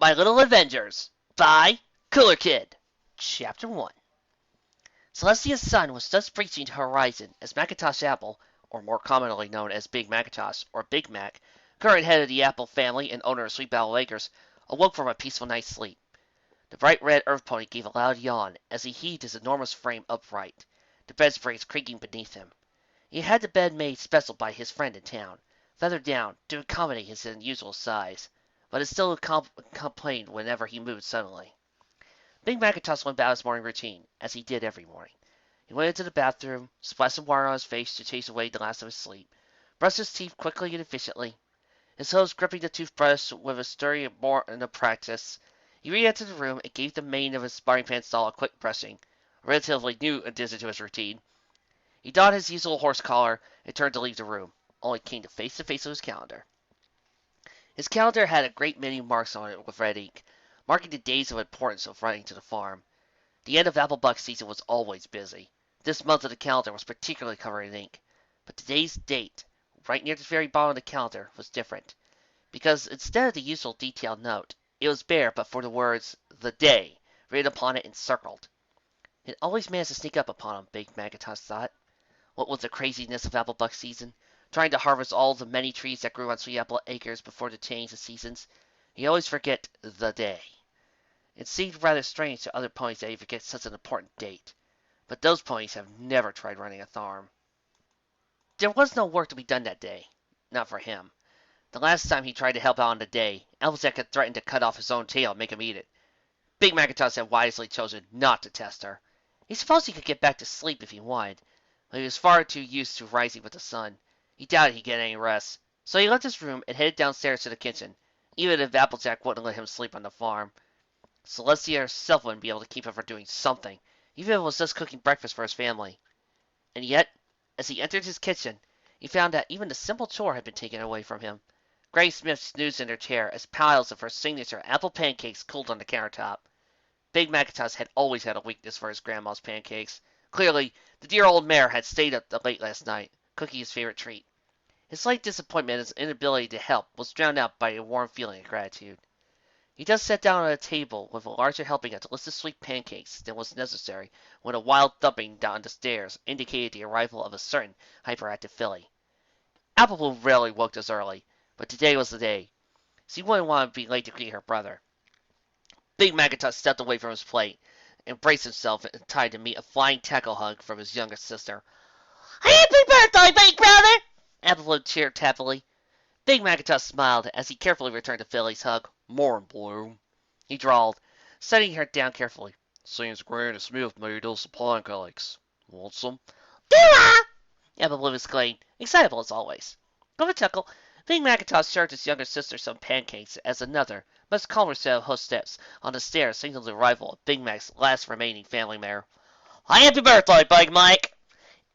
My Little Avengers by Koolerkid. Chapter 1. Celestia's sun was just breaching the horizon as Macintosh Apple, or more commonly known as Big Macintosh or Big Mac, current head of the Apple family and owner of Sweet Battle Acres, awoke from a peaceful night's sleep. The bright red earth pony gave a loud yawn as he heaved his enormous frame upright, the bed springs creaking beneath him. He had the bed made special by his friend in town, feathered down to accommodate his unusual size, but it still complained whenever he moved suddenly. Big Macintosh went about his morning routine, as he did every morning. He went into the bathroom, splashed some water on his face to chase away the last of his sleep, brushed his teeth quickly and efficiently, his toes gripping the toothbrush with a sturdy more than a practice. He re-entered the room and gave the mane of his sparring pants doll a quick brushing, a relatively new addition to his routine. He donned his usual horse collar and turned to leave the room, only came to face with his calendar. His calendar had a great many marks on it with red ink, marking the days of importance of running to the farm. The end of apple buck season was always busy. This month of the calendar was particularly covered in ink, but today's date, right near the very bottom of the calendar, was different, because instead of the usual detailed note, it was bare but for the words, "The Day," written upon it and circled. It always managed to sneak up upon him, Big Macintosh thought. What was the craziness of apple buck season? Trying to harvest all the many trees that grew on Sweet Apple Acres before the change of seasons. He always forget the day. It seemed rather strange to other ponies that he forget such an important date, but those ponies have never tried running a farm. There was no work to be done that day. Not for him. The last time he tried to help out on the day, Applejack had threatened to cut off his own tail and make him eat it. Big Macintosh had wisely chosen not to test her. He supposed he could get back to sleep if he wanted, but he was far too used to rising with the sun. He doubted he'd get any rest, so he left his room and headed downstairs to the kitchen, even if Applejack wouldn't let him sleep on the farm. Celestia herself wouldn't be able to keep him from doing something, even if it was just cooking breakfast for his family. And yet, as he entered his kitchen, he found that even the simple chore had been taken away from him. Granny Smith snoozed in her chair as piles of her signature apple pancakes cooled on the countertop. Big Macintosh had always had a weakness for his grandma's pancakes. Clearly, the dear old mare had stayed up late last night, cooking his favorite treat. His slight disappointment at his inability to help was drowned out by a warm feeling of gratitude. He just sat down at a table with a larger helping of delicious sweet pancakes than was necessary when a wild thumping down the stairs indicated the arrival of a certain hyperactive filly. Apple Bloom rarely woke this early, but today was the day. She wouldn't want to be late to greet her brother. Big Macintosh stepped away from his plate and braced himself in time to meet a flying tackle hug from his younger sister. "Happy birthday, big brother!" Apple Bloom cheered happily. Big Macintosh smiled as he carefully returned the filly's hug. "Morning, Bloom," he drawled, setting her down carefully. "Seems Granny Smith made us some pancakes. Want some?" "Do I?" Apple Bloom exclaimed, excitable as always. With a chuckle, Big Macintosh served his younger sister some pancakes as another, much calmer set of host steps on the stairs signaled the arrival of Big Mac's last remaining family mare. "Happy birthday, Big Mac!"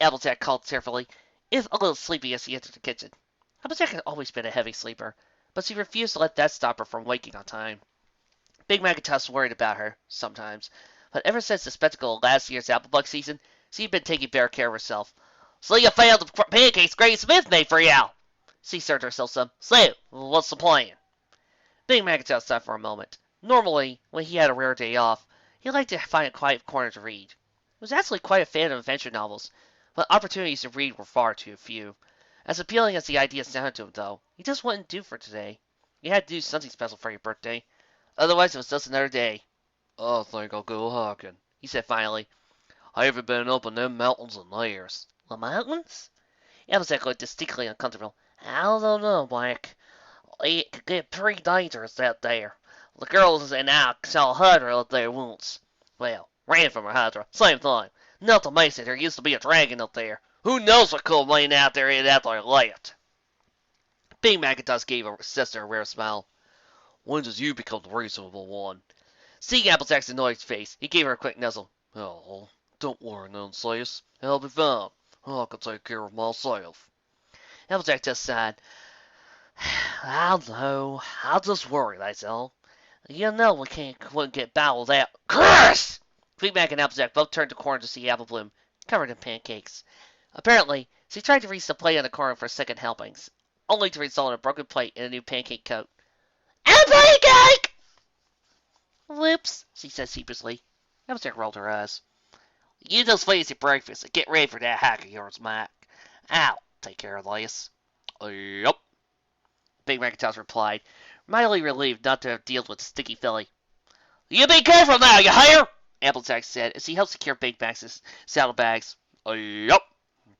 Applejack called cheerfully, if a little sleepy as he entered the kitchen. Applejack had always been a heavy sleeper, but she refused to let that stop her from waking on time. Big Macintosh worried about her, sometimes, but ever since the spectacle of last year's apple bug season, she had been taking better care of herself. "So you found the pancakes Granny Smith made for you!" She served herself some. "So, what's the plan?" Big Macintosh thought for a moment. Normally, when he had a rare day off, he liked to find a quiet corner to read. He was actually quite a fan of adventure novels, but opportunities to read were far too few. As appealing as the idea sounded to him, though, he just wouldn't do for today. You had to do something special for your birthday. Otherwise, it was just another day. "I think I'll go hiking," he said finally. "I haven't been up in them mountains in years." "The mountains?" Applejack looked distinctly uncomfortable. "I don't know, Mike. It could get pretty dangerous out there. The girls and I saw a hydra up there once. Well, ran from a hydra. Same thing. Not to mention there used to be a dragon up there. Who knows what could have been out there after I left?" Big Macintosh gave her sister a rare smile. "When did you become the reasonable one?" Seeing Applejack's annoyed face, he gave her a quick nuzzle. "Oh, don't worry none, sis. I'll be fine. I can take care of myself." Applejack just sighed. "I know. I'll just worry, that's all. You know wouldn't get by without—" Curse! Big Mac and Applejack both turned the corner to see Apple Bloom, covered in pancakes. Apparently, she tried to reach the plate on the corner for second helpings, only to result in a broken plate and a new pancake coat. "A pancake!" she said sheepishly. Applejack rolled her eyes. You just finish your breakfast and get ready for that hack of yours, Mike. I'll take care of this. Yup, Big McIntosh replied, mildly relieved not to have to deal with the sticky filly. You be careful now, you hear? Applejack said as he helped secure Big Mac's saddlebags. Yup,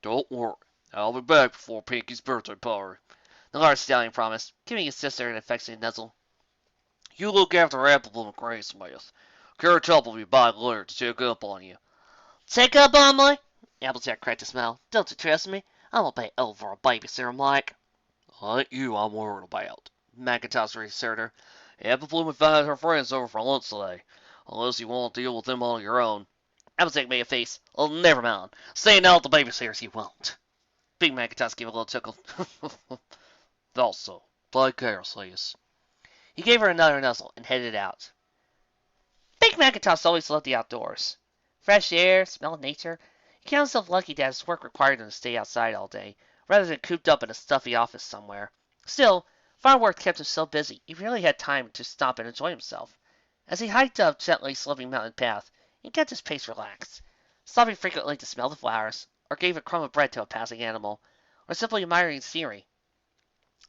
don't worry. I'll be back before Pinkie's birthday party, the large stallion promised, giving his sister an affectionate nuzzle. You look after Applebloom and Graysmith. Carrot Top will be by later to check up on you. Check up on me? Applejack cracked a smile. Don't you trust me? I'm a bit over a babysitter, Mike. Ain't you I'm worried about, McIntosh reassured her. Applebloom invited her friends over for lunch today, unless you want to deal with them on your own. Applejack made a face. Oh, never mind. Stay out the babysitters you won't. Big McIntosh gave a little chuckle. Thought so. Take care, sis. He gave her another nuzzle and headed out. Big McIntosh always loved the outdoors. Fresh air, smell of nature. He counted himself lucky that his work required him to stay outside all day, rather than cooped up in a stuffy office somewhere. Still, farm work kept him so busy, he rarely had time to stop and enjoy himself. As he hiked up gently sloping mountain path, he kept his pace relaxed, stopping frequently to smell the flowers, or gave a crumb of bread to a passing animal, or simply admiring scenery.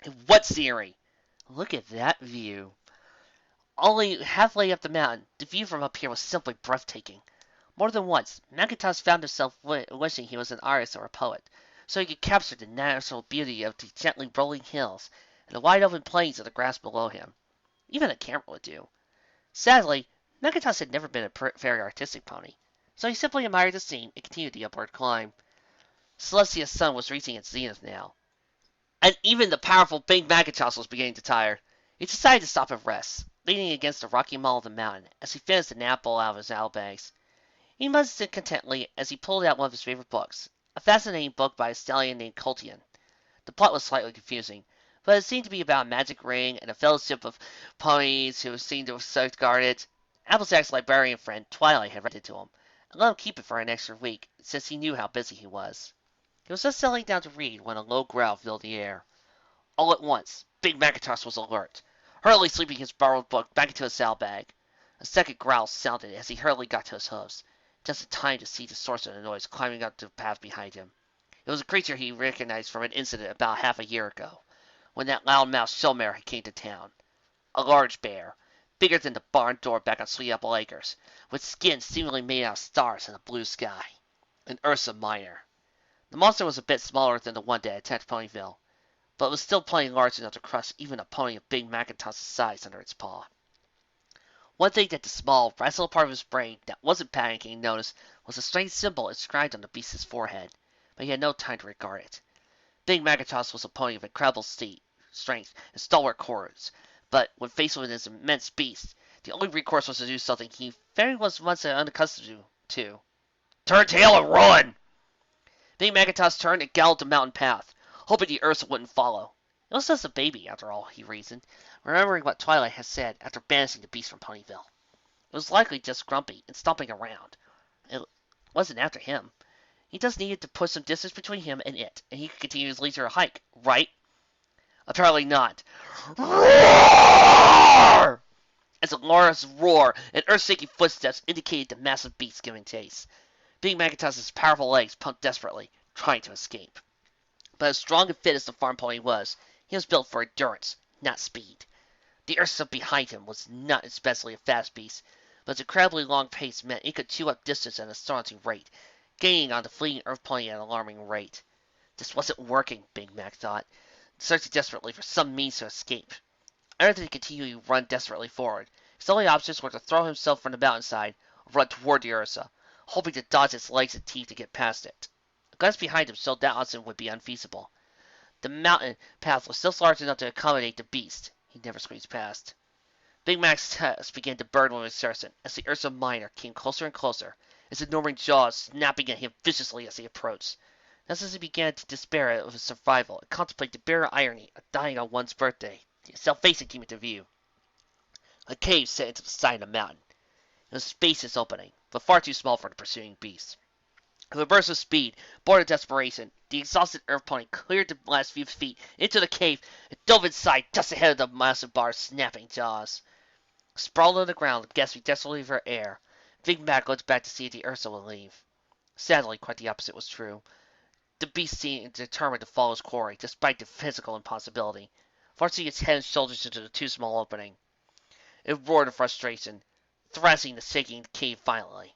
And what scenery! Look at that view! Only halfway up the mountain, the view from up here was simply breathtaking. More than once, McIntosh found himself wishing he was an artist or a poet, so he could capture the natural beauty of the gently rolling hills and the wide open plains of the grass below him. Even a camera would do. Sadly, McIntosh had never been a very artistic pony, so he simply admired the scene and continued the upward climb. Celestia's sun was reaching its zenith now, and even the powerful Big McIntosh was beginning to tire. He decided to stop and rest, leaning against the rocky mull of the mountain as he finished an apple out of his saddlebags. He munched contentedly as he pulled out one of his favorite books, a fascinating book by a stallion named Coltian. The plot was slightly confusing, but it seemed to be about a magic ring and a fellowship of ponies who seemed to safeguard it. Applejack's librarian friend, Twilight, had read it to him, and let him keep it for an extra week, since he knew how busy he was. He was just settling down to read when a low growl filled the air. All at once, Big McIntosh was alert, hurriedly slipping his borrowed book back into his saddlebag. A second growl sounded as he hurriedly got to his hooves, just in time to see the source of the noise climbing up the path behind him. It was a creature he recognized from an incident about half a year ago, when that loud-mouthed show mare came to town. A large bear, bigger than the barn door back on Sweet Apple Acres, with skin seemingly made out of stars in the blue sky. An Ursa Minor. The monster was a bit smaller than the one that attacked Ponyville, but was still plenty large enough to crush even a pony of Big McIntosh's size under its paw. One thing that the small, rational part of his brain that wasn't panicking noticed was a strange symbol inscribed on the beast's forehead, but he had no time to regard it. Big McIntosh was a pony of incredible strength and stalwart cords, but when faced with this immense beast, the only recourse was to do something he very was once unaccustomed to. Turn tail and run! Big McIntosh turned and galloped the mountain path, hoping the Ursa wouldn't follow. It was just a baby, after all, he reasoned, remembering what Twilight had said after banishing the beast from Ponyville. It was likely just grumpy and stomping around. It wasn't after him. He just needed to put some distance between him and it, and he could continue his leisurely hike, right? Apparently not. Roar! As a large roar and earth-shaking footsteps indicated the massive beast giving chase. Big McIntosh's powerful legs pumped desperately, trying to escape. But as strong and fit as the farm pony was, he was built for endurance, not speed. The Ursa behind him was not especially a fast beast, but its incredibly long pace meant it could chew up distance at an astonishing rate, gaining on the fleeing earth pony at an alarming rate. This wasn't working, Big Mac thought, searching desperately for some means to escape. Rather than continue to run desperately forward, his only options were to throw himself from the mountainside or run toward the Ursa, hoping to dodge its legs and teeth to get past it. A glance behind him showed that option would be unfeasible. The mountain path was still large enough to accommodate the beast. He never squeezed past. Big Mac's chest began to burn with exertion as the Ursa Minor came closer and closer, its enormous jaws snapping at him viciously as he approached. Just as he began to despair of his survival and contemplate the bitter irony of dying on one's birthday, the self-facing came into view. A cave set into the side of the mountain. It was a spacious opening, but far too small for the pursuing beast. With a burst of speed, born of desperation, the exhausted earth pony cleared the last few feet into the cave and dove inside just ahead of the massive bear's snapping jaws. Sprawled on the ground, gasping desperately for air, Big Mac looked back to see if the Ursa would leave. Sadly, quite the opposite was true. The beast seemed determined to follow his quarry, despite the physical impossibility, forcing its head and shoulders into the too small opening. It roared in frustration, thrashing the shaking cave violently.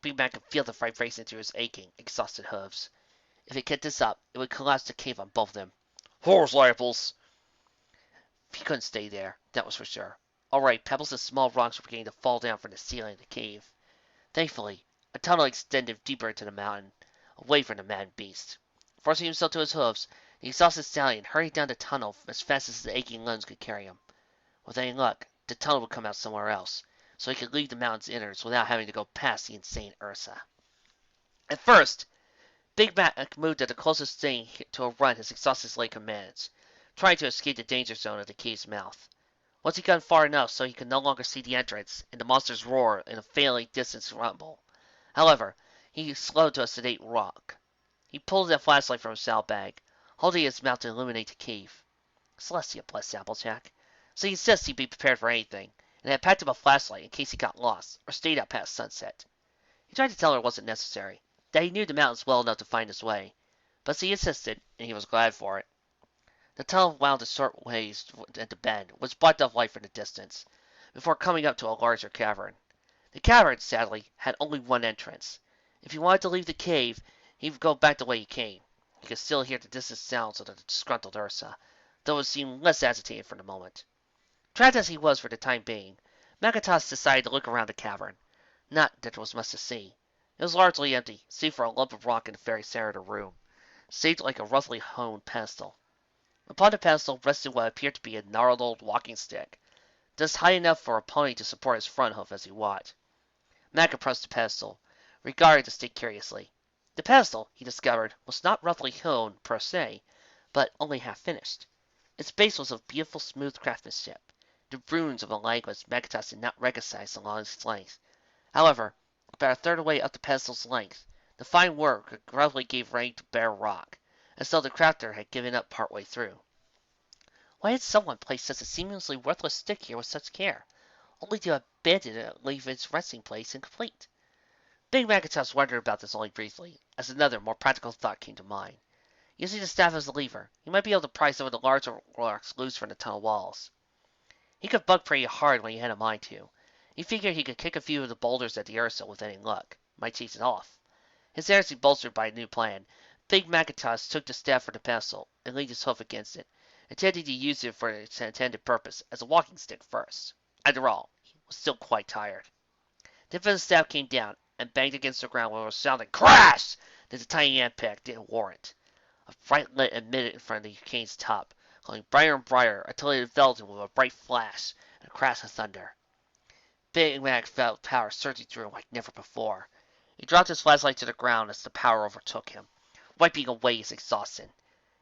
Big Mac could feel the vibration through his aching, exhausted hooves. If it kept this up, it would collapse the cave on both of them. Horse apples! He couldn't stay there, that was for sure. Alright, pebbles and small rocks were beginning to fall down from the ceiling of the cave. Thankfully, a tunnel extended deeper into the mountain, away from the mad beast. Forcing himself to his hooves, the exhausted stallion hurried down the tunnel as fast as his aching limbs could carry him. With any luck, the tunnel would come out somewhere else, so he could leave the mountain's innards without having to go past the insane Ursa. At first, Big Mac moved at the closest thing to a run his exhausted leg could manage, trying to escape the danger zone of the cave's mouth. Once he got far enough so he could no longer see the entrance and the monster's roar in a faintly distant rumble. However, he slowed to a sedate walk. He pulled a flashlight from his saddlebag, holding his mouth to illuminate the cave. Celestia blessed Applejack, so he insisted he be prepared for anything, and had packed him a flashlight in case he got lost or stayed out past sunset. He tried to tell her it wasn't necessary, that he knew the mountains well enough to find his way, but she insisted, and he was glad for it. The tunnel wound a short ways at the bend, which blocked off light from the distance, before coming up to a larger cavern. The cavern, sadly, had only one entrance. If he wanted to leave the cave, he would go back the way he came. He could still hear the distant sounds of the disgruntled Ursa, though it seemed less agitated for the moment. Trapped as he was for the time being, Makatas decided to look around the cavern. Not that there was much to see. It was largely empty, save for a lump of rock in the very center of the room, shaped like a roughly hewn pedestal. Upon the pedestal rested what appeared to be a gnarled old walking stick, just high enough for a pony to support his front hoof as he walked. Mac approached the pedestal, regarding the stick curiously. The pedestal, he discovered, was not roughly hewn per se, but only half finished. Its base was of beautiful smooth craftsmanship, the runes of a language Makatas did not recognize along its length. However, about a third way up the pedestal's length, the fine work gradually gave way to bare rock, as though the crafter had given up part way through. Why had someone placed such a seemingly worthless stick here with such care, only to abandon it and leave its resting place incomplete? Big Makatas wondered about this only briefly, as another, more practical thought came to mind. Using the staff as a lever, he might be able to pry some of the larger rocks loose from the tunnel walls. He could bug pretty hard when he had a mind to. He figured he could kick a few of the boulders at the Ursa with any luck. Might chase it off. His energy bolstered by a new plan, Big Makatas took the staff from the pedestal and leaned his hoof against it, intending to use it for its intended purpose as a walking stick first. After all, he was still quite tired. The tip of the staff came down and banged against the ground with a resounding crash that the tiny impact didn't warrant. A bright light emitted in front of the cane's top, glowing brighter and brighter until it enveloped him with a bright flash and a crash of thunder. Big Mac felt power surging through him like never before. He dropped his flashlight to the ground as the power overtook him, wiping away his exhaustion.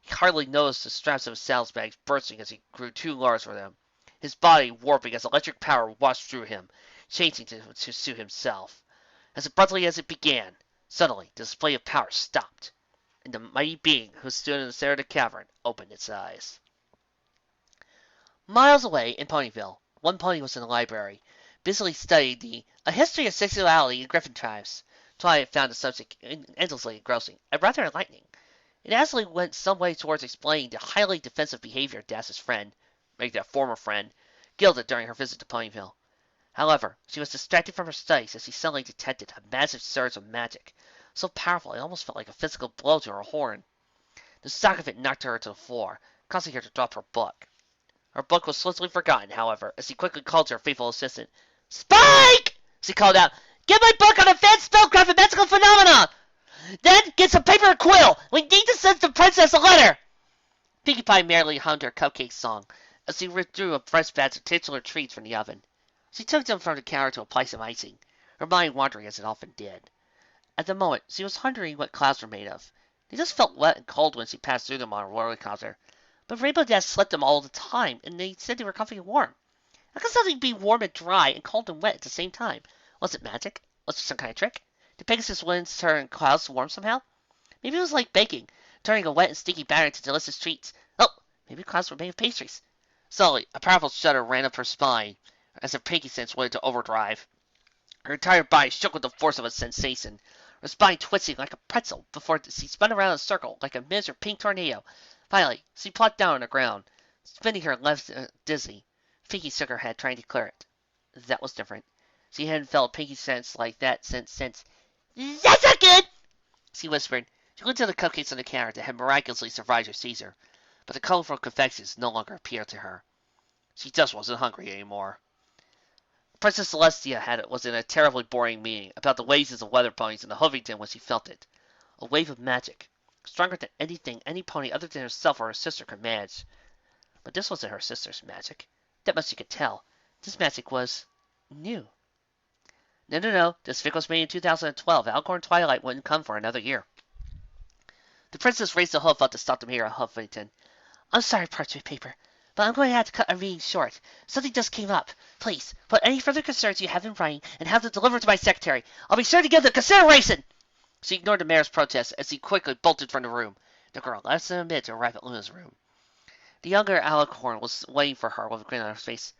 He hardly noticed the straps of his saddlebags bursting as he grew too large for them, his body warping as electric power washed through him, changing to suit himself. As abruptly as it began, suddenly the display of power stopped, and the mighty being who stood in the center of the cavern opened its eyes. Miles away in Ponyville, one pony was in the library, busily studying A History of Sexuality in Griffin Tribes. Twilight found the subject endlessly engrossing and rather enlightening. It actually went some way towards explaining the highly defensive behavior of Dass's friend, maybe that former friend, Gilda during her visit to Ponyville. However, she was distracted from her studies as she suddenly detected a massive surge of magic, so powerful it almost felt like a physical blow to her horn. The shock of it knocked her to the floor, causing her to drop her book. Her book was swiftly forgotten, however, as she quickly called to her faithful assistant. "Spike!" she called out. "Get my book on advanced spellcraft and magical phenomena! Then get some paper and quill! We need to send the princess a letter!" Pinkie Pie merrily hummed her cupcake song as she withdrew a fresh batch of titular treats from the oven. She took them from the counter to apply some icing, her mind wandering as it often did. At the moment, she was wondering what clouds were made of. They just felt wet and cold when she passed through them on a roller coaster, but Rainbow Dash slept them all the time, and they said they were comfy and warm. How could something be warm and dry and cold and wet at the same time? Was it magic? Was it some kind of trick? Did Pegasus winds turn clouds warm somehow? Maybe it was like baking, turning a wet and sticky batter into delicious treats. Oh, maybe clouds were made of pastries. Suddenly, a powerful shudder ran up her spine. as her Pinkie sense went into overdrive. Her entire body shook with the force of a sensation, her spine twisting like a pretzel before she spun around in a circle like a miniature pink tornado. Finally, she plopped down on the ground, spinning her legs dizzy. Pinkie shook her head, trying to clear it. That was different. She hadn't felt Pinkie sense like that since. That's not good, she whispered. She looked at the cupcakes on the counter that had miraculously survived her seizure, but the colorful confections no longer appealed to her. She just wasn't hungry anymore. Princess Celestia was in a terribly boring meeting about the ways of weather ponies and the Hovington when she felt it. A wave of magic, stronger than anything any pony other than herself or her sister could manage. But this wasn't her sister's magic. That much she could tell. This magic was new. No. This fic was made in 2012. Alcorn Twilight wouldn't come for another year. The princess raised a hoof up to stop the mayor of Huffington. I'm sorry, Parchment Paper, but I'm going to have to cut our meeting short. Something just came up. Please, put any further concerns you have in writing and have them delivered to my secretary. I'll be sure to give them consideration. She ignored the mayor's protest as he quickly bolted from the room. The girl less than a minute to arrive at Luna's room. The younger Alicorn was waiting for her with a grin on her face.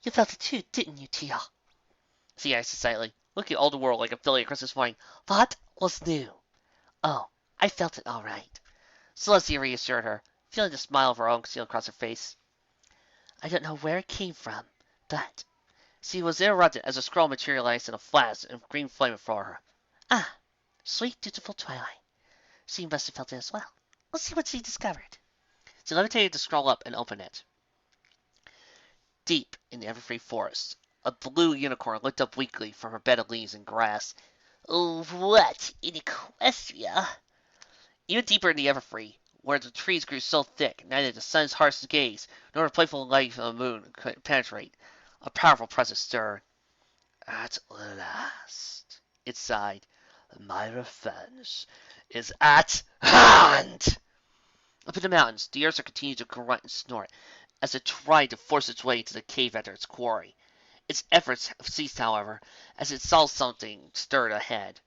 You felt it too, didn't you, Tia? She asked excitedly, looking all the world like a filly at Christmas morning. What was new? Oh, I felt it all right. Celestia reassured her, feeling the smile of her own concealed across her face. I don't know where it came from, but... She was interrupted as a scroll materialized in a flash of green flame before her. Ah, sweet, dutiful Twilight. She must have felt it as well. Let's see what she discovered. She levitated the scroll up and opened it. Deep in the everfree forest, a blue unicorn looked up weakly from her bed of leaves and grass. Oh, what in Equestria? Even deeper in the everfree, where the trees grew so thick neither the sun's harsh gaze nor the playful light of the moon could penetrate, a powerful presence stirred. At last, it sighed, my revenge is at hand! Up in the mountains, the Ursa continued to grunt and snort as it tried to force its way into the cave after its quarry. Its efforts ceased, however, as it saw something stirred ahead.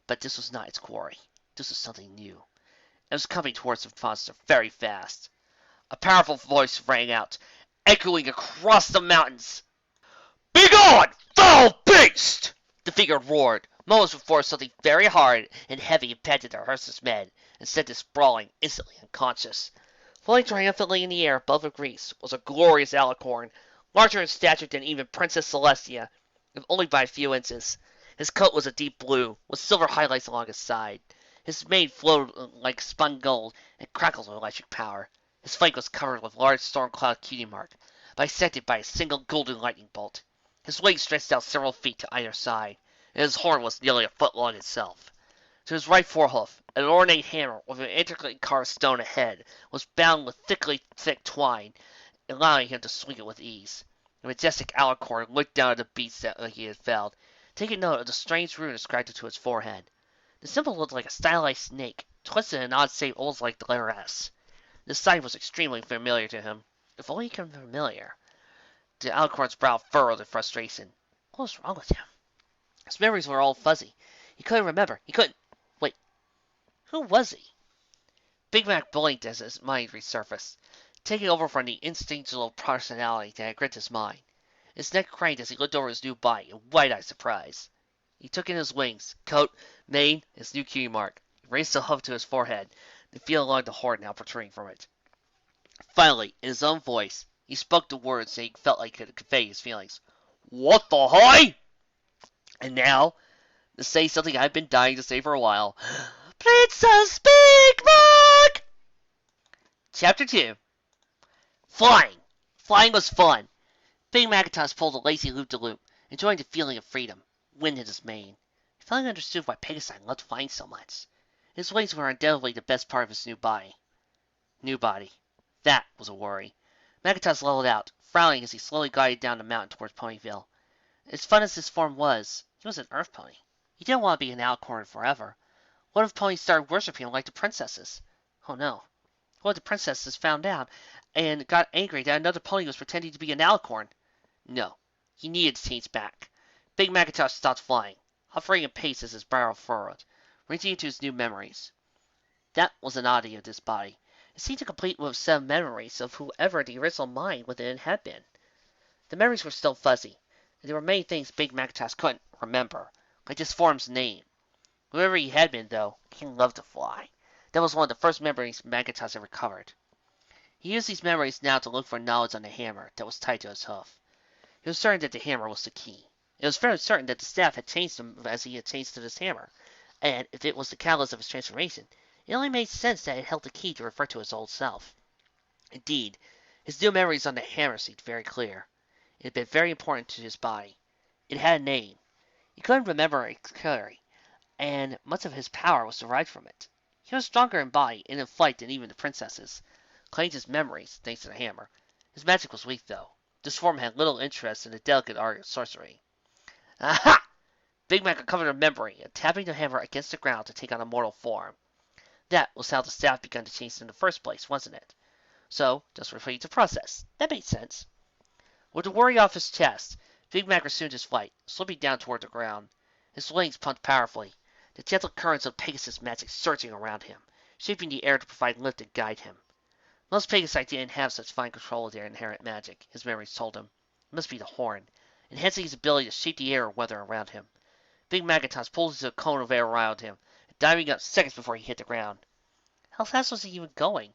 But this was not its quarry. This was something new. It was coming towards the monster very fast. A powerful voice rang out, echoing across the mountains. Begone, foul beast! The figure roared, moments before something very hard and heavy impacted the horse's men and sent it sprawling, instantly unconscious. Floating triumphantly in the air above the grease was a glorious alicorn, larger in stature than even Princess Celestia, if only by a few inches. His coat was a deep blue, with silver highlights along his side. His mane flowed like spun gold and crackled with electric power. His flank was covered with large storm cloud cutie mark, bisected by a single golden lightning bolt. His wings stretched out several feet to either side, and his horn was nearly a foot long itself. To his right forehoof, an ornate hammer with an intricately carved stone ahead was bound with thick twine, allowing him to swing it with ease. The majestic alicorn looked down at the beast that he had felled, taking note of the strange rune inscribed to its forehead. The symbol looked like a stylized snake, twisted in an odd shape almost like the letter S. This sight was extremely familiar to him. If only he could be familiar. The alicorn's brow furrowed in frustration. What was wrong with him? His memories were all fuzzy. He couldn't remember. He couldn't... Wait. Who was he? Big Mac blinked as his mind resurfaced, taking over from the instinctual personality that had gripped his mind. His neck craned as he looked over his new body in wide-eyed surprise. He took in his wings, coat, mane, his new cutie mark. He raised the hoof to his forehead, and feel along the horn now protruding from it. Finally, in his own voice, he spoke the words that he felt like could convey his feelings. What the hi? And now, to say something I've been dying to say for a while. Princess Big Mac! Chapter 2. Flying! Flying was fun. Big Macintosh pulled a lazy loop-de-loop, enjoying the feeling of freedom. Wind in his mane. He finally understood why Pegasus loved flying so much. His wings were undoubtedly the best part of his new body. New body. That was a worry. Macintosh leveled out, frowning as he slowly glided down the mountain towards Ponyville. As fun as his form was, he was an earth pony. He didn't want to be an alicorn forever. What if ponies started worshipping him like the princesses? Oh no. What if the princesses found out and got angry that another pony was pretending to be an alicorn? No. He needed to change back. Big Macintosh stopped flying, hovering in pace as his brow furrowed, reaching into his new memories. That was an oddity of this body. It seemed to complete with some memories of whoever the original mind within it had been. The memories were still fuzzy, and there were many things Big Macintosh couldn't remember, like his form's name. Wherever he had been, though, he loved to fly. That was one of the first memories Macintosh ever recovered. He used these memories now to look for knowledge on the hammer that was tied to his hoof. He was certain that the hammer was the key. It was fairly certain that the staff had changed him as he had changed to this hammer, and if it was the catalyst of his transformation, it only made sense that it held the key to refer to his old self. Indeed, his new memories on the hammer seemed very clear. It had been very important to his body. It had a name. He couldn't remember it clearly, and much of his power was derived from it. He was stronger in body and in flight than even the princesses, claimed his memories thanks to the hammer. His magic was weak, though. This form had little interest in the delicate art of sorcery. Aha! Big Mac recovered a memory of tapping the hammer against the ground to take on a mortal form. That was how the staff began to change in the first place, wasn't it? So, just repeat the process. That made sense. With the worry off his chest, Big Mac resumed his flight, slipping down toward the ground. His wings pumped powerfully, the gentle currents of Pegasus magic surging around him, shaping the air to provide lift and guide him. Most Pegasi didn't have such fine control of their inherent magic, his memories told him. It must be the horn, enhancing his ability to shape the air or weather around him. Big Macintosh pulled into a cone of air around him, diving up seconds before he hit the ground. How fast was he even going?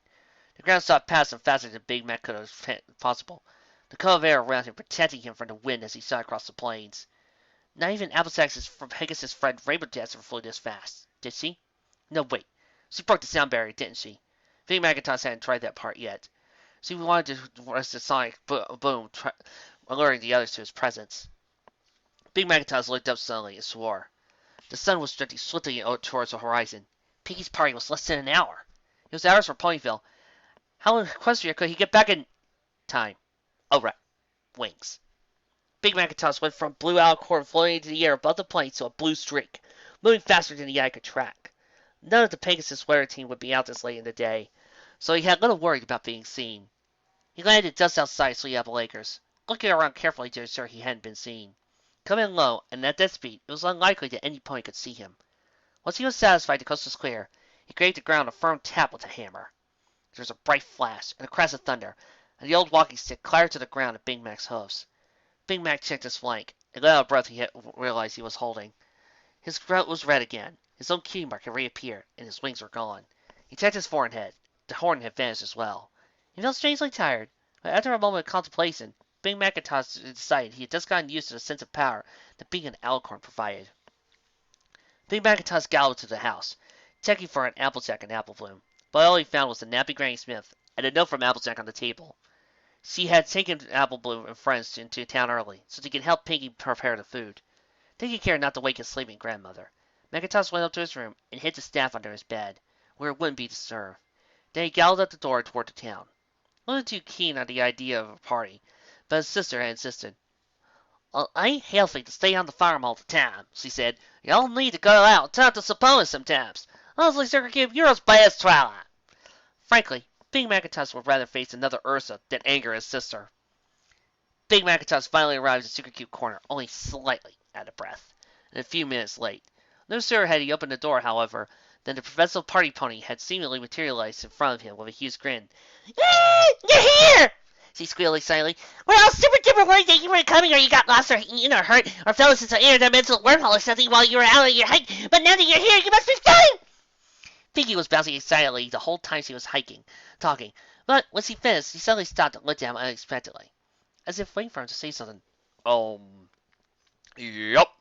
The ground stopped past him faster than Big Mac could have possible, the cone of air around him protecting him from the wind as he saw across the plains. Not even Applejack's Pegasus friend Rainbow Dancer flew this fast, did she? No, wait. She broke the sound barrier, didn't she? Big Macintosh hadn't tried that part yet. She wanted to rest the sonic boom, alerting the others to his presence. Big Macintosh looked up suddenly and swore. The sun was drifting swiftly towards the horizon. Pinkie's party was less than an hour. It was hours for Ponyville. How in Equestria could he get back in time? Oh, right. Wings. Big Macintosh went from blue alicorn floating into the air above the plains to a blue streak, moving faster than the eye could track. None of the Pegasus weather team would be out this late in the day, so he had little worry about being seen. He landed just outside Sweet Apple Acres, looking around carefully to ensure he hadn't been seen. Coming low, and at that speed, it was unlikely that any pony could see him. Once he was satisfied the coast was clear, he gave the ground a firm tap with the hammer. There was a bright flash, and a crash of thunder, and the old walking stick clattered to the ground at Big Mac's hoofs. Big Mac checked his flank, and let out a breath he realized he was holding. His throat was red again. His own key mark had reappeared, and his wings were gone. He checked his forehead. The horn had vanished as well. He felt strangely tired, but after a moment of contemplation, Big Macintosh decided he had just gotten used to the sense of power that being an alicorn provided. Big Macintosh galloped to the house, checking for an Applejack and Apple Bloom, but all he found was the nappy Granny Smith and a note from Applejack on the table. She had taken Apple Bloom and friends into town early, so she could help Pinkie prepare the food. Taking care not to wake his sleeping grandmother, Macintosh went up to his room and hid the staff under his bed, where it wouldn't be disturbed. Then he galloped out the door toward the town. A little too keen on the idea of a party, but his sister had insisted. "Well, it ain't healthy to stay on the farm all the time," she said. "You all need to go out and talk to some ponies sometimes. Honestly, Koolerkid, you're as bad as Twilight." Frankly, Big Macintosh would rather face another Ursa than anger his sister. Big Macintosh finally arrived at Secret Cube Corner, only slightly out of breath, and a few minutes late. No sooner had he opened the door, however, than the professional party pony had seemingly materialized in front of him with a huge grin. "You're here!" she squealed excitedly. "We're all super duper worried that you weren't coming, or you got lost, or eaten, or hurt, or fell into some interdimensional wormhole or something while you were out on your hike. But now that you're here, you must be fine!" Pinkie was bouncing excitedly the whole time she was talking, but when she finished, she suddenly stopped and looked at him unexpectedly, as if waiting for him to say something. Yup,"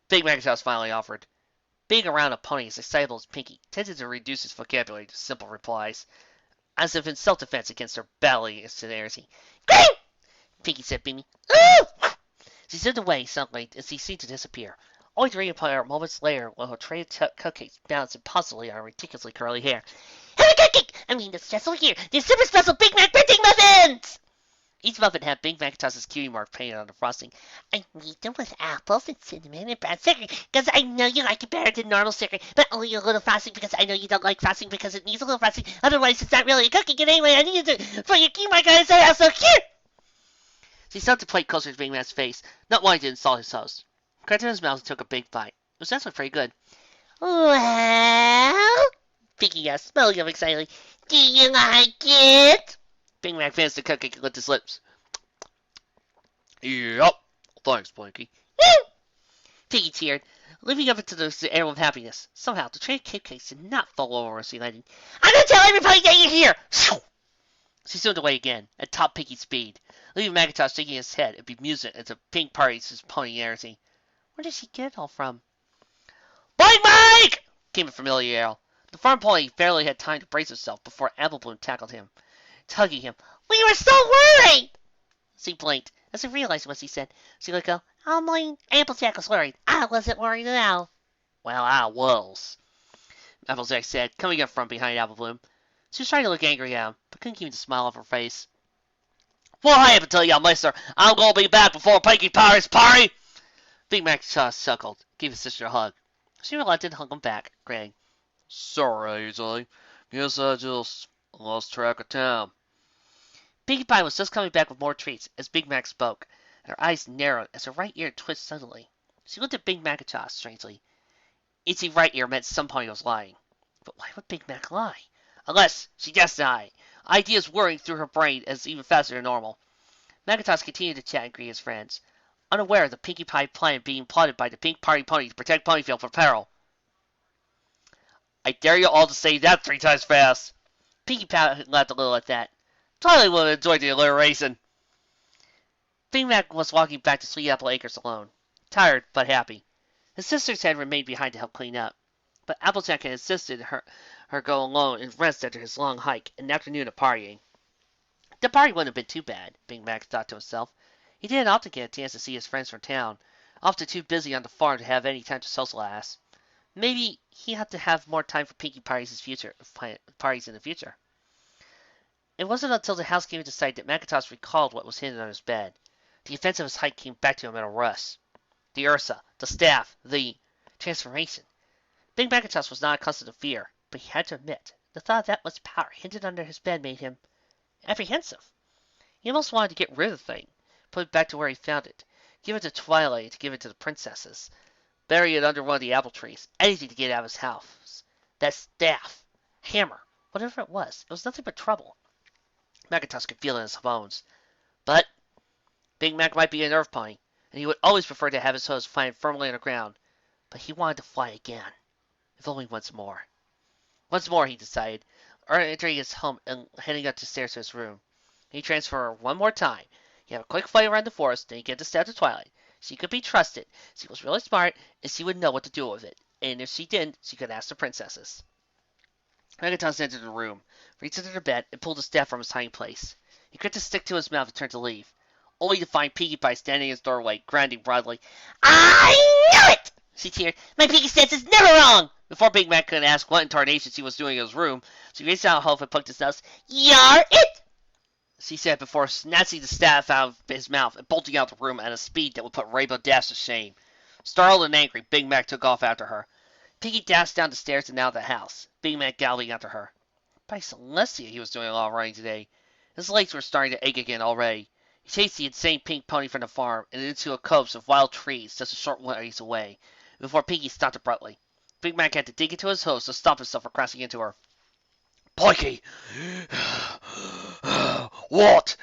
Big Macintosh finally offered. Being around a pony as excitable as Pinkie tended to reduce his vocabulary to simple replies, as if in self-defense against her battling insanity. "Great!" Pinkie said beaming. "Ooh!" She zipped away suddenly as he seemed to disappear, only to reappear moments later while her tray of cupcakes bounced impulsively on her ridiculously curly hair. "Have a cupcake! I mean, the special here! The super special Big Mac printing muffins!" Each muffin had Big Macintosh's cutie mark painted on the frosting. "I need them with apples and cinnamon and brown sugar, because I know you like it better than normal sugar, but only a little frosting because I know you don't like frosting because it needs a little frosting. Otherwise, it's not really a cookie. And anyway, I need it for your cutie mark on it, so I'm so cute!" She shoved the plate closer to Big Mac's face, not wanting to insult his host. He cracked in his mouth and took a big bite. It was actually pretty good. "Well," Pinkie asked, smelling up excitedly, "do you like it?" Big Mac finished the cupcake and licked his lips. Yep. Thanks, Pinkie. Pinkie cheered, living up into the air of happiness. Somehow, the train of cupcakes did not fall over as she landed. I'm gonna tell everybody that you're here! She zoomed away again, at top Pinkie's speed, leaving Macintosh shaking his head and bemused at the pink parties his pony energy. Where did she get it all from? Bike Mike! Came a familiar yell. The farm pony barely had time to brace himself before Apple Bloom tackled him, tugging him. We were so worried! She blinked. As she realized what she said, she let go. Oh, my Applejack was worried. I wasn't worried at all. Well, I was, Applejack said, coming up from behind Apple Bloom. She was trying to look angry at him, but couldn't keep the smile off her face. Well, I have to tell you, mister, I'm gonna be back before Pinkie Pie's party! Big Macintosh chuckled, gave his sister a hug. She reluctantly and hung him back, grinning. Sorry, AJ. Guess I just lost track of time. Pinkie Pie was just coming back with more treats as Big Mac spoke, and her eyes narrowed as her right ear twitched suddenly. She looked at Big Macintosh strangely. Itchy right ear meant somebody was lying. But why would Big Mac lie? Unless she guessed lie. Ideas whirring through her brain as even faster than normal. Macintosh continued to chat and greet his friends, unaware of the Pinkie Pie plan being plotted by the Pink Party Pony to protect Ponyville from peril. I dare you all to say that 3 times fast. Pinkie Pie laughed a little at that. Twilight would have enjoyed the alliteration. Big Mac was walking back to Sweet Apple Acres alone, tired but happy. His sisters had remained behind to help clean up, but Applejack had insisted her go alone and rest after his long hike and afternoon of partying. The party wouldn't have been too bad, Big Mac thought to himself. He didn't often get a chance to see his friends from town, often too busy on the farm to have any time to socialize. Maybe he had to have more time for Pinkie parties in the future. It wasn't until the housekeeping decided that Macintosh recalled what was hidden on his bed. The events of his hike came back to him in a rush. The Ursa, the staff, the transformation. Big Macintosh was not accustomed to fear, but he had to admit the thought of that much power hidden under his bed made him apprehensive. He almost wanted to get rid of the thing, put it back to where he found it, give it to Twilight, give it to the princesses, bury it under one of the apple trees, anything to get out of his house. That staff, hammer, whatever it was nothing but trouble. Macintosh could feel it in his bones. But Big Mac might be a nerve pony, and he would always prefer to have his hose flying firmly on the ground. But he wanted to fly again, if only once more. Once more, he decided, entering his home and heading up the stairs to his room. He transferred one more time. He had a quick flight around the forest, then he get to stab to Twilight. She could be trusted. She was really smart, and she would know what to do with it. And if she didn't, she could ask the princesses. Macintosh entered the room, reached under the bed, and pulled the staff from his hiding place. He gripped the stick to his mouth and turned to leave, only to find Pinkie Pie standing in his doorway, grinding broadly. I knew it! She cheered. My Pinkie sense is never wrong! Before Big Mac could ask what in tarnation she was doing in his room, she reached out a hoof and poked his nose. You're it! She said before snatching the staff out of his mouth and bolting out the room at a speed that would put Rainbow Dash to shame. Startled and angry, Big Mac took off after her. Pinkie dashed down the stairs and out of the house, Big Mac galloping after her. By Celestia, he was doing a lot of running today. His legs were starting to ache again already. He chased the insane pink pony from the farm and into a copse of wild trees just a short ways away, before Pinkie stopped abruptly. Big Mac had to dig into his hose to stop himself from crashing into her. Pinkie! What?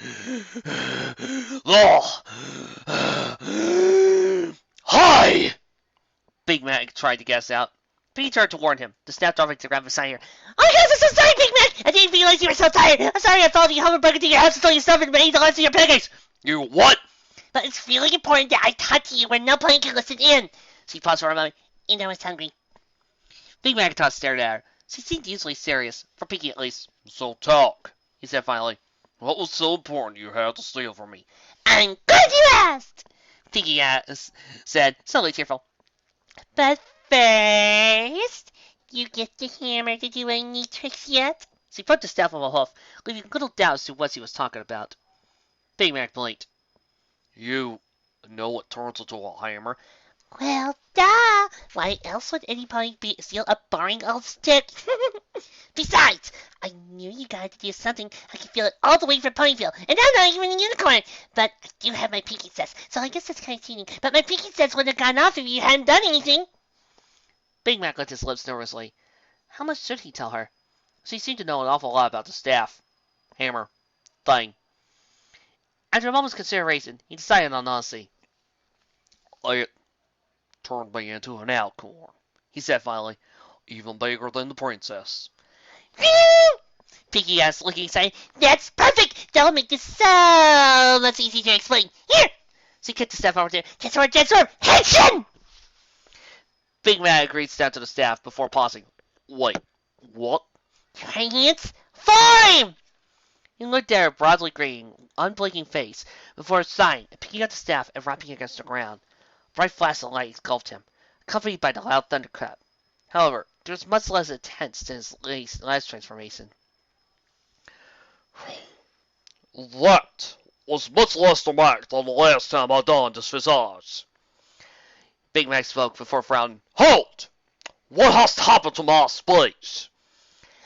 Law! Hi! Big Mac tried to guess out. Pinkie turned to warn him. The staff dropping to grab beside her. Oh, yes, I'm so sorry, Big Mac! I didn't realize you were so tired. I'm sorry I followed you home and broke into your house until you suffered and ate the last of your pancakes. You what? But it's really important that I talk to you when no plane can listen in. She paused for a moment. And I was hungry. Big Macintosh stared at her. She seemed usually serious, for Pinkie at least. So talk, he said finally. What was so important you had to steal from me? I'm glad you asked, Pinkie said, suddenly cheerful. But first, you get the hammer to do any neat tricks yet? She put the staff on a hoof, leaving little doubt as to what she was talking about. Big Mac blinked. You know what turns into a hammer? Well, duh! Why else would anybody steal a boring old stick? Besides, I knew you got to do something. I can feel it all the way from Ponyville, and I'm not even a unicorn. But I do have my Pinkie sense, so I guess that's kind of cheating. But my Pinkie sense would have gone off if you hadn't done anything. Big Mac licked his lips nervously. How much should he tell her? She seemed to know an awful lot about the staff, hammer, thing. After a moment's consideration, he decided on honesty. "It turned me into an acorn," he said finally. "Even bigger than the princess." Pinkie asked, looking excited. That's perfect! That'll make this so much easier to explain. Here! So he kicked the staff over there. Transform! Action! Big Mac reached down to the staff before pausing. "Wait, what?" Your hands, form! He looked at her broadly grinning, unblinking face before sighing and picking up the staff and rapping against the ground. A bright flash of light engulfed him, accompanied by the loud thunderclap. However, there was much less intense than his last transformation. "That was much less dramatic than the last time I donned this visage." Big Mac spoke before frowning. "Halt! What has happened to my speech?"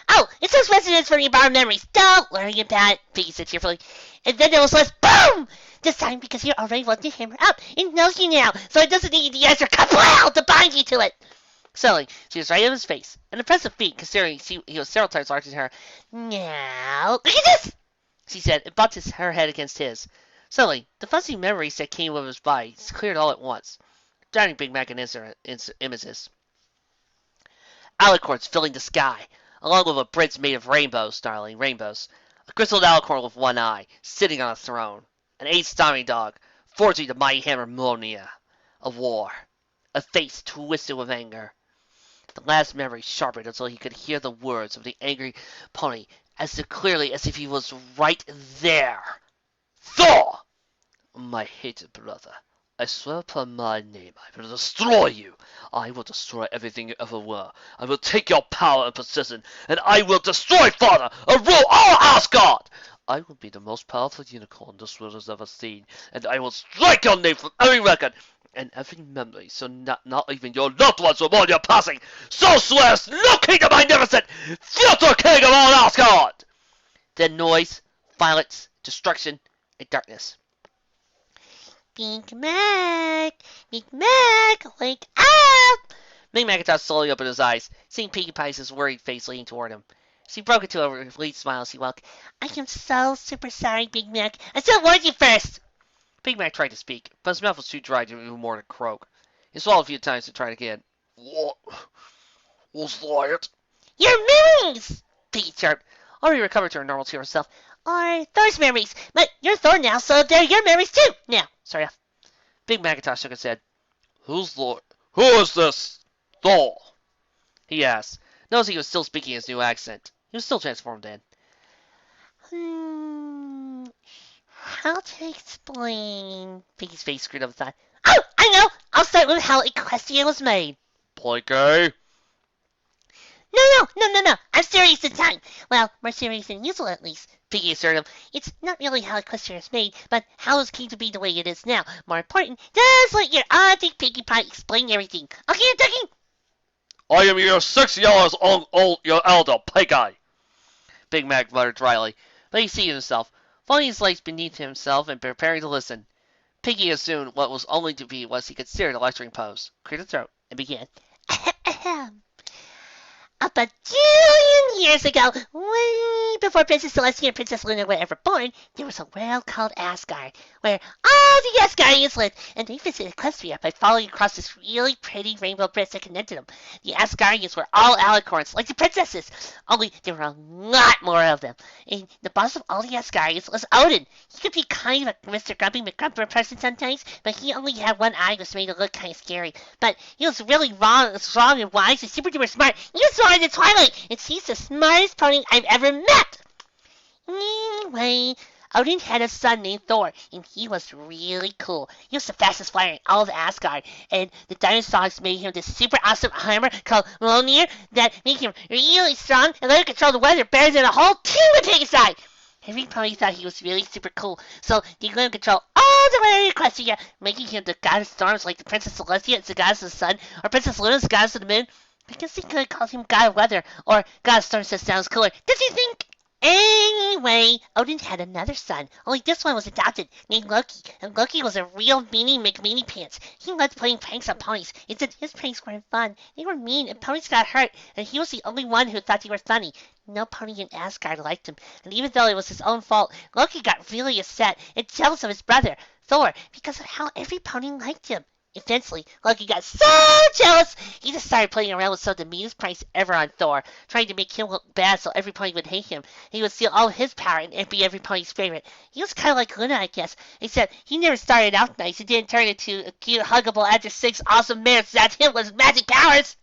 Oh, it's just residence from your borrowed memories. Don't worry about it, Pinkie said cheerfully. And then there was less boom! This time because you're already one to hammer up. It knows you now, so it doesn't need the answer kapow to bind you to it. Suddenly, she was right in his face, an impressive feat considering he was several times larger than her. Now, look at this! She said, and bumped her head against his. Suddenly, the fuzzy memories that came with his body cleared all at once, drowning Big Mac in images. Alicorns filling the sky, along with a bridge made of rainbows, darling, rainbows. A crystal alicorn with one eye, sitting on a throne. An eight-stomping dog, forging the mighty hammer Mjolnir. A war. A face twisted with anger. The last memory sharpened until he could hear the words of the angry pony as clearly as if he was right there. "Thor! My hated brother, I swear upon my name I will destroy you. I will destroy everything you ever were. I will take your power and position, and I will destroy Father and rule all Asgard. I will be the most powerful unicorn this world has ever seen, and I will strike your name from every record and every memory, so not even your loved ones will mourn your passing. So swears no kingdom magnificent, future king of all Asgard!" Then noise, violence, destruction, and darkness. Big Mac, wake up! Big Macintosh slowly opened his eyes, seeing Pinkie Pie's worried face leaning toward him. She broke into a relieved smile as he walked. I am so super sorry, Big Mac. I still warned you first. Big Mac tried to speak, but his mouth was too dry to do more than croak. He swallowed a few times to try it again. "What was that?" Your memories! Pinkie chirped, already recovered to her normal to herself. Or Thor's memories. But you're Thor now, so they're your memories too. Now, sorry. Big Macintosh shook his head. Who is this Thor?" he asked, noticing he was still speaking his new accent. He was still transformed in. How to explain? Pinkie's face screwed up with that. Oh, I know! I'll start with how Celestia was made. Pinkie? No. I'm serious this time. Well, more serious than usual, at least. Pinkie asserted him. It's not really how Celestia is made, but how it came to be the way it is now. More important, just let your auntie Pinkie Pie explain everything. Okay, Ducky? I am your 6 years old, your elder, Pinkie. Big Mac muttered dryly, but he seated himself, folding his legs beneath himself and preparing to listen. Pinkie assumed what was only to be what he considered a lecturing pose, cleared his throat, and began. A bajillion years ago, way before Princess Celestia and Princess Luna were ever born, there was a world called Asgard, where all the Asgardians lived, and they visited Celestia by following across this really pretty rainbow bridge that connected them. The Asgardians were all alicorns, like the princesses, only there were a lot more of them. And the boss of all the Asgardians was Odin. He could be kind of a Mr. Grumpy McGrumper person sometimes, but he only had one eye, which made it look kind of scary. But he was really strong and wise and super duper smart. He was in the Twilight, and he's the smartest pony I've ever met. Anyway, Odin had a son named Thor, and he was really cool. He was the fastest flyer in all of Asgard, and the dinosaurs made him this super awesome hammer called Mjolnir that made him really strong and let him control the weather better than a whole team of Pinkie. Every pony thought he was really super cool, so they let him control all the weather in Celestia, making him the god of storms like the Princess Celestia is the goddess of the sun, or Princess Luna is the goddess of the moon. I guess they could have called him God of Weather, or God of Storms. That sounds cooler. Don't you think? Anyway, Odin had another son, only this one was adopted, named Loki. And Loki was a real meanie McMeanie pants. He loved playing pranks on ponies. He said his pranks weren't fun. They were mean, and ponies got hurt, and he was the only one who thought they were funny. No pony in Asgard liked him, and even though it was his own fault, Loki got really upset and jealous of his brother, Thor, because of how every pony liked him. Eventually, Loki got so jealous, he just started playing around with some of the meanest pranks ever on Thor, trying to make him look bad so every pony would hate him. He would steal all his power and be every pony's favorite. He was kind of like Luna, I guess, except he never started out nice. He didn't turn into a cute, huggable after 6 awesome minutes that him with magic powers.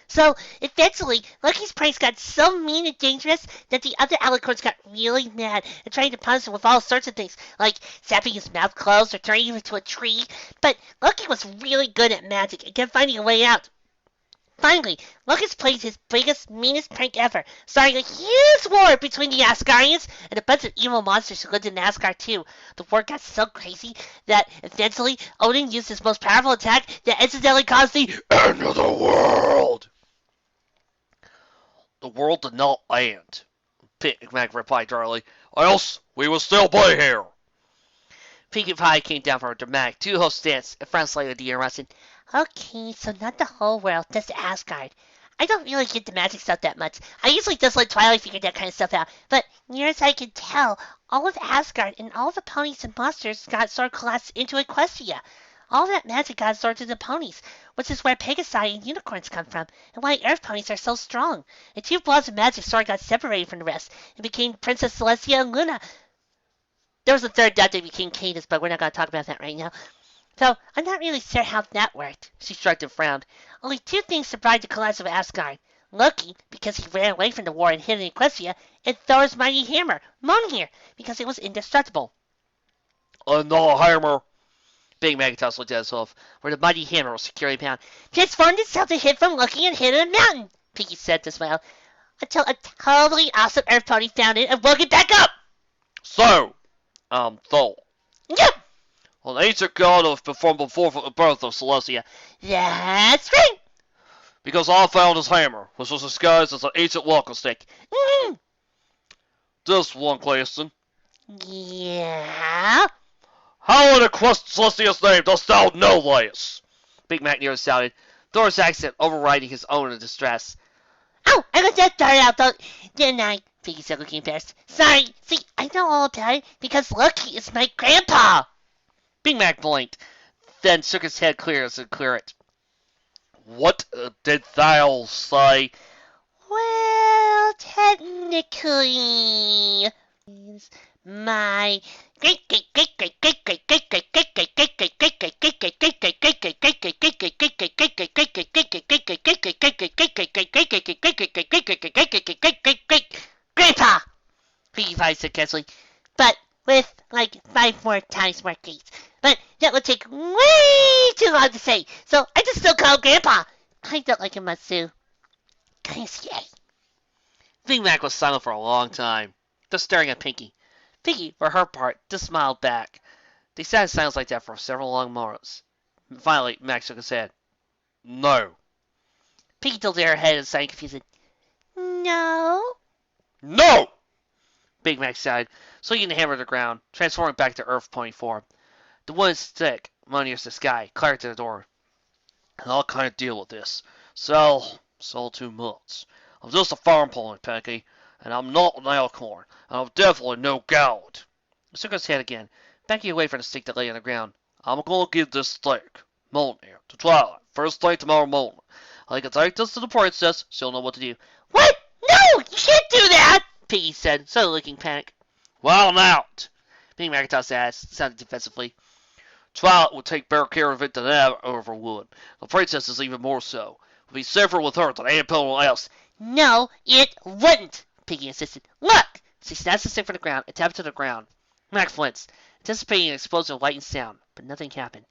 So, eventually, Loki's pranks got so mean and dangerous that the other alicorns got really mad and tried to punish him with all sorts of things, like snapping his mouth closed or turning him into a tree. But Loki was really good at magic and kept finding a way out. Finally, Loki's played his biggest, meanest prank ever, starting a huge war between the Asgardians and a bunch of evil monsters who lived in Asgard too. The war got so crazy that eventually Odin used his most powerful attack that incidentally caused the end of the world. The world did not end, Pinkie replied dryly, else we will still be here. Pinkie Pie came down from her dramatic two-host stance and frowned slightly at the interruption. Okay, so not the whole world, just Asgard. I don't really get the magic stuff that much. I usually just let Twilight figure that kind of stuff out. But near as I can tell, all of Asgard and all the ponies and monsters got sort of collapsed into Equestria. All that magic got absorbed into ponies, which is where Pegasi and unicorns come from, and why Earth ponies are so strong. And 2 balls of magic sort of got separated from the rest, and became Princess Celestia and Luna. There was a third that became Cadus, but we're not going to talk about that right now. So, I'm not really sure how that worked. She shrugged and frowned. Only 2 things survived the collapse of Asgard. Loki, because he ran away from the war and hid in Equestria, and Thor's mighty hammer, Mjolnir, because it was indestructible. And the hammer, Big Magnetos looked at himself, where the mighty hammer was securely bound. Transformed itself to hid from Loki and hid in a mountain, Pinkie said to smile, until a totally awesome Earth pony found it and woke it back up. So, Thor. Yep. An ancient god of before the birth of Celestia. That's right. Because I found his hammer, which was disguised as an ancient walking stick. Mm-hmm. Just one question. Yeah? How in the Celestia's name dost thou know this? Big Mac nearly shouted, Thor's accent overriding his own in distress. Oh, I got that started out, didn't I? Pinkie said, looking embarrassed. Sorry. See, I know all about it because Loki is my grandpa. Big Mac blinked, then shook his head clear as to clear it. What did thou say? Well, technically, my great grandpa, Pinkie Pie said casually, but with like 5 more times more gates. But that would take way too long to say, so I just still call him Grandpa. I don't like him much too. Kinda scary. Big Mac was silent for a long time, just staring at Pinkie. Pinkie, for her part, just smiled back. They sat in silence like that for several long moments. Finally, Mac shook his head. No. Pinkie tilted her head and sighed confused. No? No! Big Mac sighed, swinging the hammer to the ground, transforming back to Earth pony form. The wooden stick, Mjolnir's the sky, clattered to the door. And I'll kind of deal with this. Sell 2 months. I'm just a farm pony, Pinkie, and I'm not an alicorn, and I'm definitely no god. He shook his head again, backing away from the stick that lay on the ground. I'm gonna give this stick, Mjolnir, to Twilight, first thing tomorrow morning. I can take this to the princess, she'll know what to do. What? No! You can't do that! Pinkie said, suddenly looking panicked. Well, now, Big Magnetos asked, sounding defensively. Twilight would take better care of it than I ever would. The princess is even more so. It would be safer with her than anyone else. No, it wouldn't, Pinkie insisted. Look! She snatched the stick from the ground and tapped it to the ground. Mac flinched, anticipating an explosion of light and sound, but nothing happened.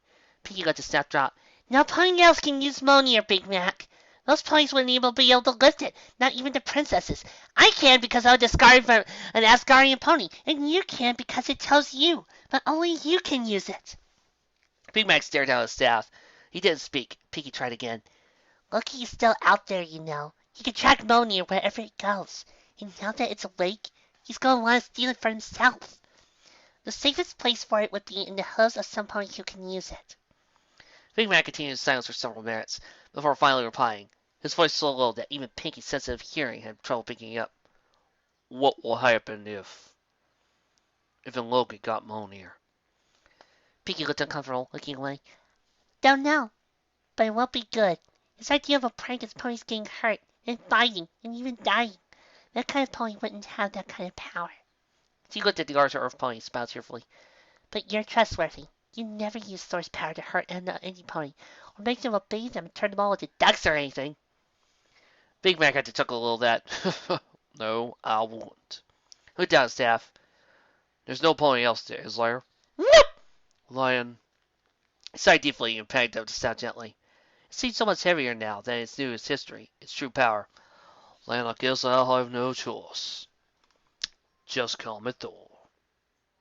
Pinkie let the snap drop. No pony else can use Mjolnir, Big Mac. Most ponies wouldn't even be able to lift it, not even the princesses. I can because I was discarded from an Asgardian pony, and you can because it tells you, but only you can use it. Big Mac stared down at his staff. He didn't speak. Pinkie tried again. Loki's still out there, you know. He can track Mjolnir wherever it goes. And now that it's awake, he's gonna want to steal it for himself. The safest place for it would be in the hooves of some pony who can use it. Big Mac continued in silence for several minutes before finally replying, his voice so low that even Pinkie's sensitive hearing had trouble picking it up. What will happen if Loki got Mjolnir? Pinkie looked uncomfortable, looking away. Don't know, but it won't be good. His idea of a prank is ponies getting hurt, and fighting, and even dying. That kind of pony wouldn't have that kind of power. She looked at the Arthur Earth pony, smiled cheerfully. But you're trustworthy. You never use Thor's power to hurt any pony, or make them obey them and turn them all into ducks or anything. Big Mac had to chuckle a little at that. No, I won't. Put down his staff. There's no pony else there, is there? Nope! Lion. He sighed deeply and packed up the staff gently. It seems so much heavier now than its newest history, its true power. Lion, I guess I'll have no choice. Just call me Thor.